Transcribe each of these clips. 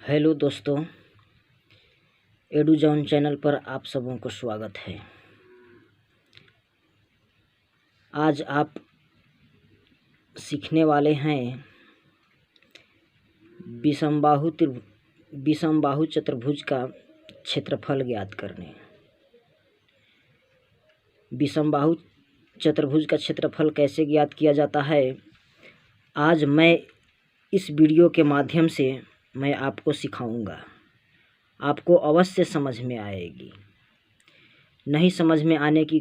Hello दोस्तों, एडुजॉन channel पर आप सबों को स्वागत है। आज आप सीखने वाले हैं विषमबाहु चतुर्भुज का क्षेत्रफल ज्ञात करने। विषमबाहु चतुर्भुज का क्षेत्रफल कैसे ज्ञात किया जाता है, आज मैं इस वीडियो के माध्यम से मैं आपको सिखाऊंगा। आपको अवश्य समझ में आएगी। नहीं समझ में आने की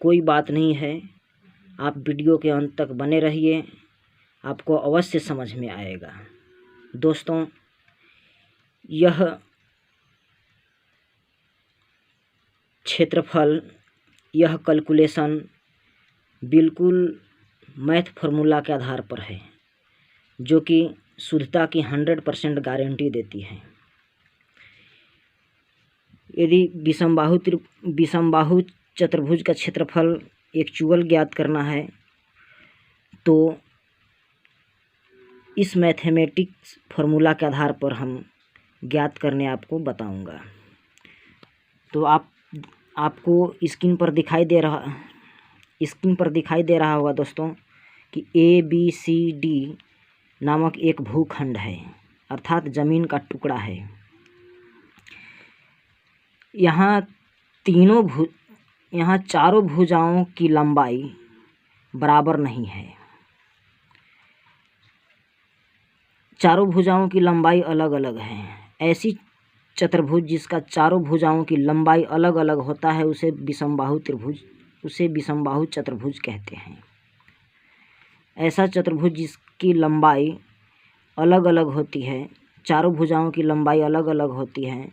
कोई बात नहीं है, आप वीडियो के अंत तक बने रहिए, आपको अवश्य समझ में आएगा। दोस्तों, यह क्षेत्रफल, यह कैलकुलेशन बिल्कुल मैथ फार्मूला के आधार पर है, जो कि शुद्धता की 100% गारंटी देती है। यदि विषमबाहु चतुर्भुज का क्षेत्रफल एक्चुअल ज्ञात करना है तो इस मैथमेटिक्स फार्मूला के आधार पर हम ज्ञात करने आपको बताऊंगा। तो आपको स्क्रीन पर दिखाई दे रहा होगा दोस्तों कि ABCD नामक एक भूखंड है, अर्थात ज़मीन का टुकड़ा है। यहाँ चारों भुजाओं की लंबाई बराबर नहीं है। चारों भुजाओं की लंबाई अलग अलग है। ऐसी चतुर्भुज जिसका चारों भुजाओं की लंबाई अलग अलग होता है उसे विषमबाहु चतुर्भुज कहते हैं। ऐसा चतुर्भुज जिसकी लंबाई अलग अलग होती है, चारों भुजाओं की लंबाई अलग अलग होती है,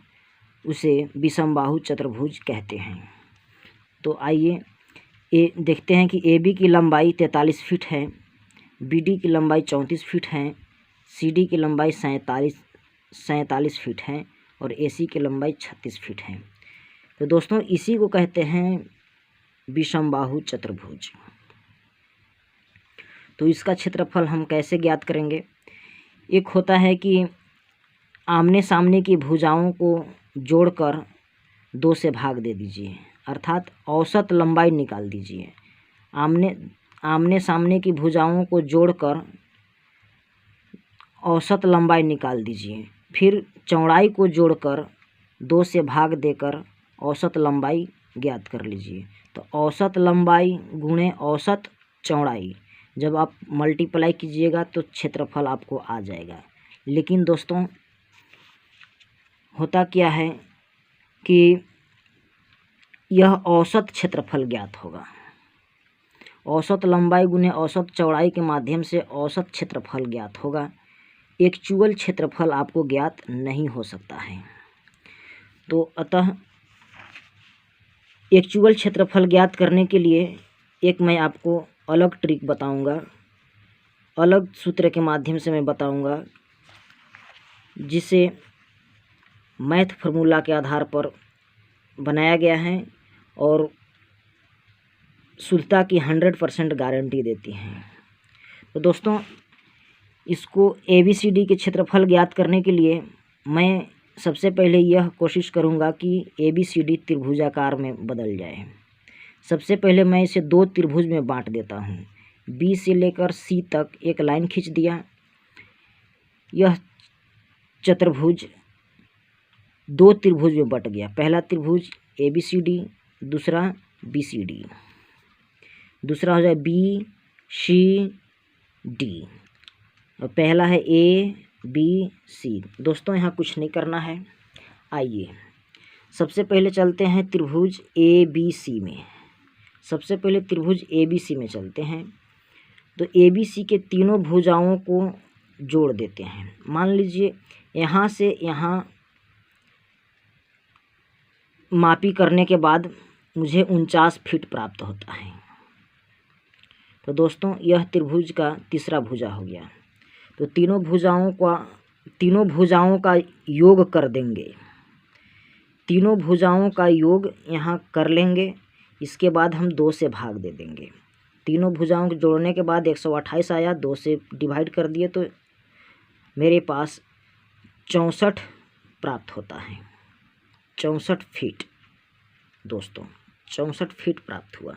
उसे विषमबाहु चतुर्भुज कहते हैं। तो आइए देखते हैं कि AB की लंबाई 43 फीट है, BD की लंबाई 34 फीट है, CD की लंबाई 47 फीट है और AC की लंबाई 36 फीट है। तो दोस्तों, इसी को कहते हैं विषमबाहु चतुर्भुज। तो इसका क्षेत्रफल हम कैसे ज्ञात करेंगे? एक होता है कि आमने सामने की भुजाओं को जोड़कर 2 से भाग दे दीजिए, अर्थात औसत लंबाई निकाल दीजिए। आमने सामने की भुजाओं को जोड़कर औसत लंबाई निकाल दीजिए। फिर चौड़ाई को जोड़कर 2 से भाग देकर औसत लंबाई ज्ञात कर लीजिए। तो औसत लंबाई गुणे औसत चौड़ाई जब आप मल्टीप्लाई कीजिएगा तो क्षेत्रफल आपको आ जाएगा। लेकिन दोस्तों, होता क्या है कि यह औसत क्षेत्रफल ज्ञात होगा। औसत लंबाई गुने औसत चौड़ाई के माध्यम से औसत क्षेत्रफल ज्ञात होगा। एक्चुअल क्षेत्रफल आपको ज्ञात नहीं हो सकता है। तो अतः एक्चुअल क्षेत्रफल ज्ञात करने के लिए एक मैं आपको अलग ट्रिक बताऊंगा, अलग सूत्र के माध्यम से मैं बताऊंगा, जिसे मैथ फार्मूला के आधार पर बनाया गया है और शुद्धता की 100% गारंटी देती है। तो दोस्तों, इसको ABCD के क्षेत्रफल ज्ञात करने के लिए मैं सबसे पहले यह कोशिश करूंगा कि ABCD त्रिभुजाकार में बदल जाए। सबसे पहले मैं इसे 2 त्रिभुज में बांट देता हूं। B से लेकर C तक एक लाइन खींच दिया। यह चतुर्भुज 2 त्रिभुज में बट गया। पहला त्रिभुज ABCD, दूसरा BCD, दूसरा हो जाए BCD और पहला है ABC। दोस्तों, यहाँ कुछ नहीं करना है। आइए सबसे पहले चलते हैं त्रिभुज ABC में। सबसे पहले त्रिभुज ABC में चलते हैं। तो ABC के तीनों भुजाओं को जोड़ देते हैं। मान लीजिए यहाँ से यहाँ मापी करने के बाद मुझे 49 फीट प्राप्त होता है। तो दोस्तों, यह त्रिभुज का तीसरा भुजा हो गया। तो तीनों भुजाओं का योग कर देंगे। तीनों भुजाओं का योग यहाँ कर लेंगे। इसके बाद हम 2 से भाग दे देंगे। तीनों भुजाओं को जोड़ने के बाद 128 आया, 2 से डिवाइड कर दिए तो मेरे पास 64 प्राप्त होता है। 64 फीट दोस्तों, 64 फीट प्राप्त हुआ।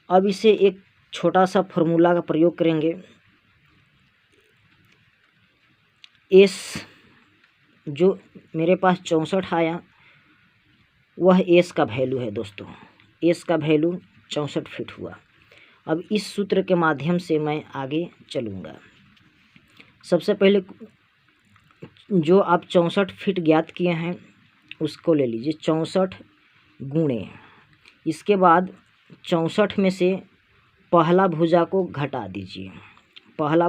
अब इसे एक छोटा सा फॉर्मूला का प्रयोग करेंगे। एस जो मेरे पास 64 आया वह एस का वैल्यू है दोस्तों। एस का वैल्यू 64 फीट हुआ। अब इस सूत्र के माध्यम से मैं आगे चलूँगा। सबसे पहले जो आप 64 फीट ज्ञात किए हैं उसको ले लीजिए, 64 गुणे, इसके बाद 64 में से पहला भुजा को घटा दीजिए। पहला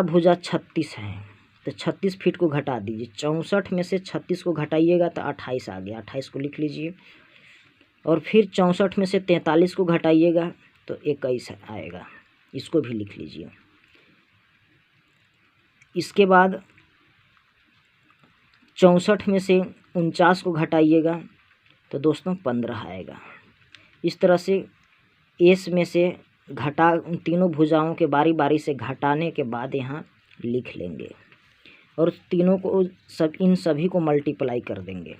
भुजा 36 है तो 36 फीट को घटा दीजिए। 64 में से 36 को घटाइएगा तो 28 आ गया, 28 को लिख लीजिए। और फिर 64 में से 43 को घटाइएगा तो 21 आएगा, इसको भी लिख लीजिए। इसके बाद 64 में से 49 को घटाइएगा तो दोस्तों 15 आएगा। इस तरह से एस में से घटा तीनों भुजाओं के बारी बारी से घटाने के बाद यहाँ लिख लेंगे और तीनों को इन सभी को मल्टीप्लाई कर देंगे।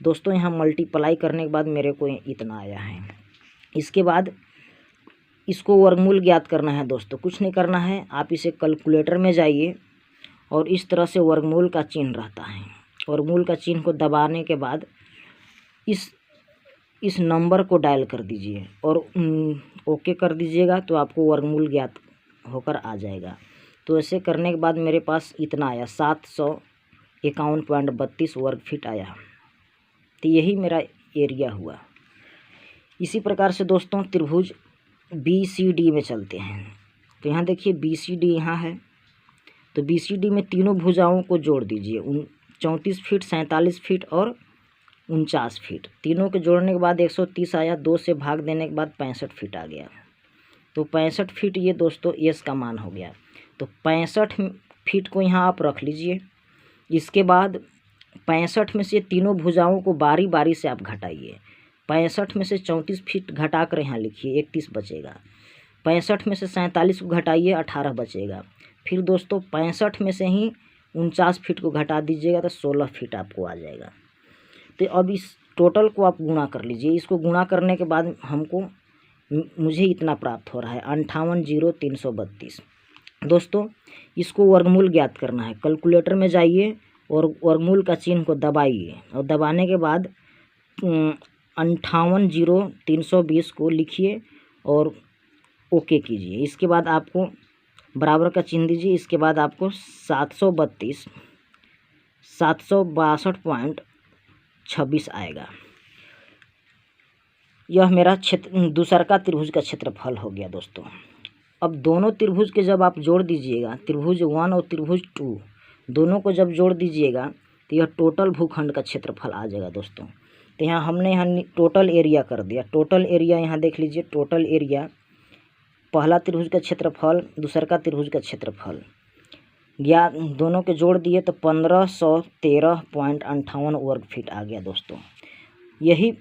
दोस्तों यहाँ मल्टीप्लाई करने के बाद मेरे को इतना आया है। इसके बाद इसको वर्गमूल ज्ञात करना है दोस्तों। कुछ नहीं करना है, आप इसे कैलकुलेटर में जाइए और इस तरह से वर्गमूल का चिन्ह रहता है। वर्गमूल का चिन्ह को दबाने के बाद इस नंबर को डायल कर दीजिए और ओके कर दीजिएगा तो आपको वर्गमूल ज्ञात होकर आ जाएगा। तो ऐसे करने के बाद मेरे पास इतना आया, 751.32 वर्ग फीट आया। तो यही मेरा एरिया हुआ। इसी प्रकार से दोस्तों त्रिभुज BCD में चलते हैं। तो यहाँ देखिए BCD यहाँ है, तो BCD में तीनों भुजाओं को जोड़ दीजिए। 34 फीट, 47 फीट और 49 फीट। तीनों के जोड़ने के बाद 130 आया, 2 से भाग देने के बाद 65 फीट आ गया। तो 65 फीट ये दोस्तों एस का मान हो गया। तो 65 फीट को यहाँ आप रख लीजिए। इसके बाद 65 में से तीनों भुजाओं को बारी बारी से आप घटाइए। 65 में से 34 फीट घटा कर यहाँ लिखिए, 31 बचेगा। 65 में से 47 को घटाइए, 18 बचेगा। फिर दोस्तों 65 में से ही 49 फीट को घटा दीजिएगा तो 16 फीट आपको आ जाएगा। तो अब इस टोटल को आप गुणा कर लीजिए। इसको गुणा करने के बाद मुझे इतना प्राप्त हो रहा है, 58,0332। दोस्तों इसको वर्गमूल ज्ञात करना है। कैलकुलेटर में जाइए और वर्गमूल का चिन्ह को दबाइए और दबाने के बाद 58,0320 को लिखिए और ओके कीजिए। इसके बाद आपको बराबर का चिन्ह दीजिए। इसके बाद आपको 762.26 आएगा। यह मेरा दूसरा त्रिभुज का क्षेत्रफल हो गया दोस्तों। अब दोनों त्रिभुज के जब आप जोड़ दीजिएगा, त्रिभुज 1 और त्रिभुज 2 दोनों को जब जोड़ दीजिएगा तो यह टोटल भूखंड का क्षेत्रफल आ जाएगा दोस्तों। तो यहाँ हमने टोटल एरिया कर दिया। टोटल एरिया यहाँ देख लीजिए, टोटल एरिया पहला त्रिभुज का क्षेत्रफल, दूसरा त्रिभुज का क्षेत्रफल या दोनों के जोड़ दिए तो 1513.58 वर्ग फीट आ गया दोस्तों। यही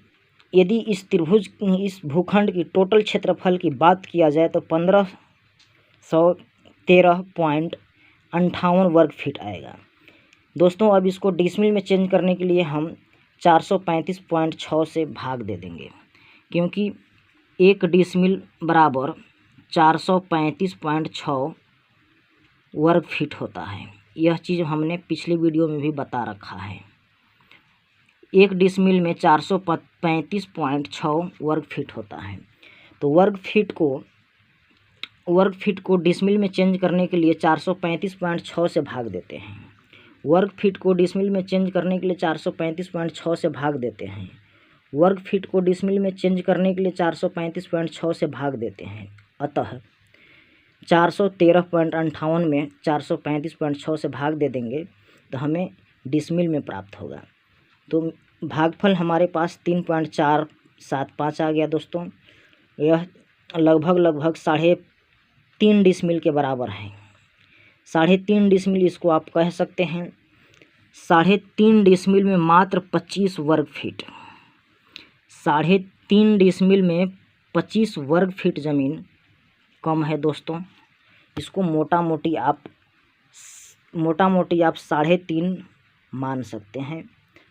यदि इस भूखंड की टोटल क्षेत्रफल की बात किया जाए तो 1513.58 वर्ग फीट आएगा दोस्तों। अब इसको डिसमिल में चेंज करने के लिए हम 435.6 से भाग दे देंगे, क्योंकि 1 डिसमिल बराबर 435.6 वर्ग फीट होता है। यह चीज़ हमने पिछली वीडियो में भी बता रखा है। 1 डिसमिल में 435.6 वर्ग फीट होता है। तो वर्ग फीट को डिसमिल में चेंज करने के लिए 435.6 से भाग देते हैं। वर्ग फीट को डिसमिल में चेंज करने के लिए 435.6 से भाग देते हैं। वर्ग फीट को डिसमिल में चेंज करने के लिए 435.6 से भाग देते हैं। अतः 413.58 में 435.6 से भाग दे देंगे तो हमें डिसमिल में प्राप्त होगा। तो भागफल हमारे पास 3.475 आ गया दोस्तों। यह लगभग 3.5 डिसमिल के बराबर है। 3.5 डिसमिल इसको आप कह सकते हैं। 3.5 डिसमिल में मात्र 25 वर्ग फीट, 3.5 डिसमिल में 25 वर्ग फीट ज़मीन कम है दोस्तों। इसको मोटा मोटी आप मोटा मोटी आप 3.5 मान सकते हैं।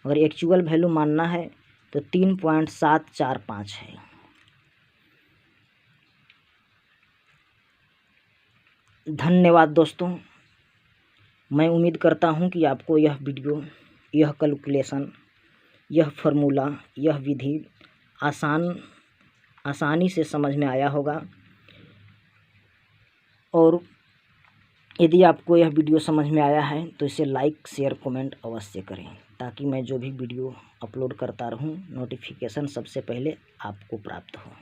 अगर एक्चुअल वैल्यू मानना है तो 3.745 है। धन्यवाद दोस्तों। मैं उम्मीद करता हूं कि आपको यह वीडियो, यह कैलकुलेशन, यह फार्मूला, यह विधि आसानी से समझ में आया होगा। और यदि आपको यह वीडियो समझ में आया है तो इसे लाइक, शेयर, कमेंट अवश्य करें, ताकि मैं जो भी वीडियो अपलोड करता रहूं नोटिफिकेशन सबसे पहले आपको प्राप्त हो।